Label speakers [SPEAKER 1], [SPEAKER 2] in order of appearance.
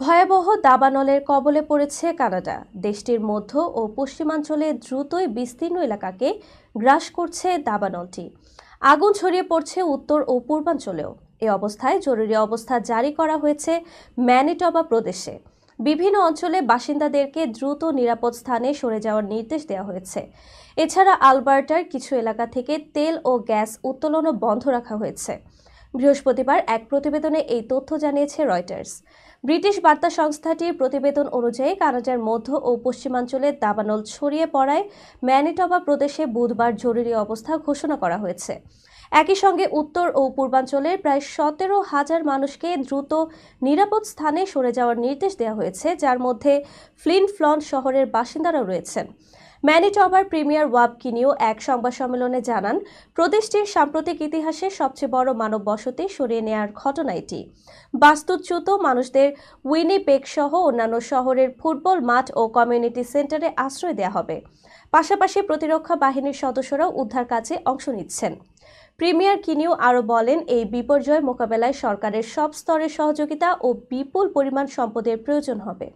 [SPEAKER 1] ভয়াবহ দাবানলের কবলে পড়েছে কানাডা। দেশটির মধ্য ও পশ্চিমাঞ্চলে দ্রুতই বিস্তীর্ণ এলাকাকে গ্রাস করছে দাবানলটি। আগুন ছড়িয়ে পড়ছে উত্তর ও পূর্বাঞ্চলেও। এই অবস্থায় জরুরি অবস্থা জারি করা হয়েছে ম্যানিটোবা প্রদেশে। বিভিন্ন অঞ্চলে বাসিন্দাদেরকে দ্রুত নিরাপদ স্থানে সরে যাওয়ার নির্দেশ দেওয়া হয়েছে। এছাড়া আলবার্টার কিছু এলাকা থেকে তেল ও গ্যাস উত্তোলনও বন্ধ রাখা হয়েছে। বৃহস্পতিবার এক প্রতিবেদনে এই তথ্য জানিয়েছে রয়টার্স। ব্রিটিশ বার্তা সংস্থাটির প্রতিবেদন অনুযায়ী কানাডার মধ্য ও পশ্চিমাঞ্চলে দাবানল ছড়িয়ে পড়ায় ম্যানিটোবা প্রদেশে বুধবার জরুরি অবস্থা ঘোষণা করা হয়েছে। একই সঙ্গে উত্তর ও পূর্বাঞ্চলের প্রায় 17,000 মানুষকে দ্রুত নিরাপদ স্থানে সরে যাওয়ার নির্দেশ দেওয়া হয়েছে, যার মধ্যে ফ্লিন ফ্লন শহরের বাসিন্দারাও রয়েছেন। ম্যানিটোবার প্রিমিয়ার ওয়াব কিনিও এক সংবাদ সম্মেলনে জানান, প্রদেশটির সাম্প্রতিক ইতিহাসে সবচেয়ে বড় মানব বসতি সরিয়ে নেওয়ার ঘটনা এটি। বাস্তুচ্যুত মানুষদের উইনিপেগ সহ অন্যান্য শহরের ফুটবল মাঠ ও কমিউনিটি সেন্টারে আশ্রয় দেওয়া হবে। পাশাপাশি প্রতিরক্ষা বাহিনীর সদস্যরাও উদ্ধার কাজে অংশ নিচ্ছেন। প্রিমিয়ার কিনিও আরও বলেন, এই বিপর্যয় মোকাবেলায় সরকারের সব স্তরের সহযোগিতা ও বিপুল পরিমাণ সম্পদের প্রয়োজন হবে।